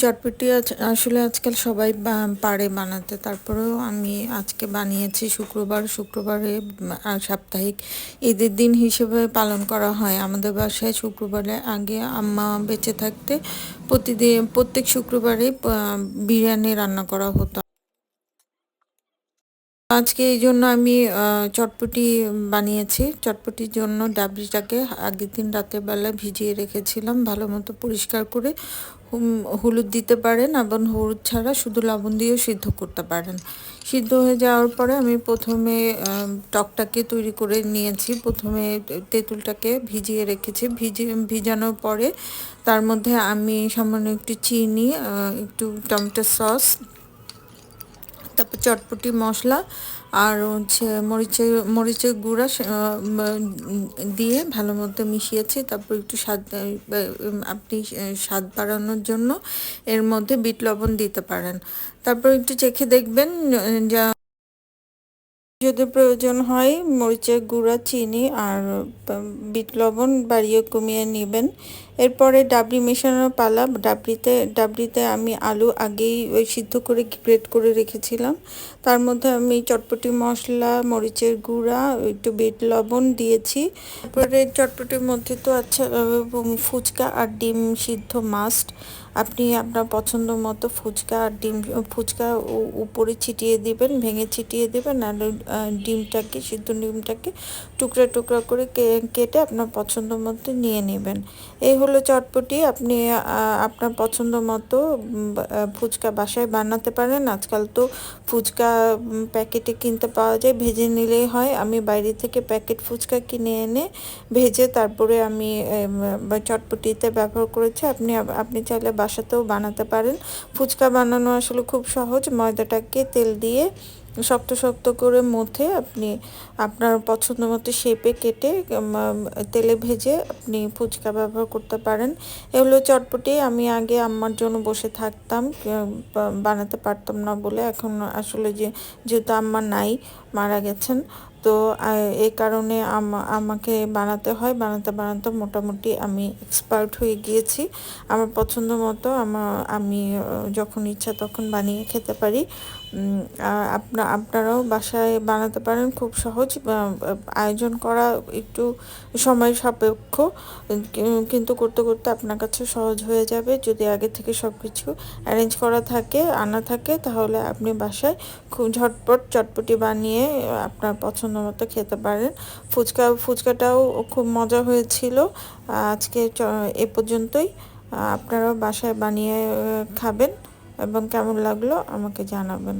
চটপটি আসলে আজকাল সবাই পারে বানাতে। তারপরেও আমি আজকে বানিয়েছি। শুক্রবারে সাপ্তাহিক ঈদের দিন হিসেবে পালন করা হয় আমাদের বাসায়। শুক্রবারে আগে আম্মা বেঁচে থাকতে প্রত্যেক শুক্রবারে বিরিয়ানি রান্না করা হতো। আজকে এই জন্য আমি চটপটি বানিয়েছি। চটপটির জন্য ডাবরিটাকে আগের দিন রাতের বেলা ভিজিয়ে রেখেছিলাম ভালো মতো পরিষ্কার করে। হলুদ দিতে পারেন, এবং হলুদ ছাড়া শুধু লবণ দিয়েও সিদ্ধ করতে পারেন। সিদ্ধ হয়ে যাওয়ার পরে আমি প্রথমে টকটাকে তৈরি করে নিয়েছি। প্রথমে তেঁতুলটাকে ভিজিয়ে রেখেছি। ভিজানোর পরে তার মধ্যে আমি সামান্য একটু চিনি, একটু টমেটো সস, তারপর চটপটি মশলা আর হচ্ছে মরিচের গুঁড়া দিয়ে ভালো মতো মিশিয়েছি। তারপর একটু আপনি স্বাদ বাড়ানোর জন্য এর মধ্যে বিট লবণ দিতে পারেন। তারপর একটু চেখে দেখবেন, যা যদি প্রয়োজন হয় মরিচের গুঁড়া, চিনি আর বিট লবণ বাড়িয়ে কমিয়ে নেবেন। এরপরে ডাবরি মেশানোর পালা। ডাবরিতে আমি আলু আগেই সিদ্ধ করে গ্রেট করে রেখেছিলাম। তার মধ্যে আমি চটপটি মশলা, মরিচের গুঁড়া, একটু বিট লবণ দিয়েছি। তারপরে চটপটির মধ্যে তো আচ্ছা ফুচকা আর ডিম সিদ্ধ মাস্ট। আপনি আপনার পছন্দ মতো ফুচকা আর ফুচকা উপরে ছিটিয়ে দিবেন, ভেঙে ছিটিয়ে দেবেন। আর সিদ্ধ ডিমটাকে টুকরা টুকরা করে কেটে আপনার পছন্দ মতো নিয়ে নেবেন। এই হলো চটপটি। আপনি আপনার পছন্দ মতো ফুচকা বাসায় বানাতে পারেন। আজকাল তো ফুচকা প্যাকেটে কিনতে পাওয়া যায়, ভেজে নিলেই হয়। আমি বাইরে থেকে প্যাকেট ফুচকা কিনে এনে ভেজে তারপরে আমি চটপটিতে ব্যবহার করেছি। আপনি চাইলে বাসাতেও বানাতে পারেন। ফুচকা বানানো আসলে খুব সহজ। ময়দাটাকে তেল দিয়ে শক্ত শক্ত করে মথে আপনি আপনার পছন্দ মতো শেপে কেটে তেলে ভেজে আপনি ফুচকা ব্যবহার করতে পারেন। এগুলো চটপটি। আমি আগে আম্মার জন্য বসে থাকতাম, বানাতে পারতাম না বলে। এখন আসলে যেহেতু আম্মা নাই, মারা গেছেন, তো এই কারণে আমাকে বানাতে হয়। বানাতে বানাতে মোটামুটি আমি এক্সপার্ট হয়ে গিয়েছি। আমার পছন্দ মতো আমি যখন ইচ্ছা তখন বানিয়ে খেতে পারি। আপনারাও বাসায় বানাতে পারেন, খুব সহজ। আয়োজন করা একটু সময় সাপেক্ষ, কিন্তু করতে করতে আপনার কাছে সহজ হয়ে যাবে। যদি আগে থেকে সব কিছু অ্যারেঞ্জ করা থাকে, আনা থাকে, তাহলে আপনি বাসায় খুব ঝটপট চটপটি বানিয়ে আপনার পছন্দ মতো খেতে পারেন। ফুচকাটাও খুব মজা হয়েছিল। আজকে এ পর্যন্তই। আপনারাও বাসায় বানিয়ে খাবেন এবং কেমন লাগলো আমাকে জানাবেন।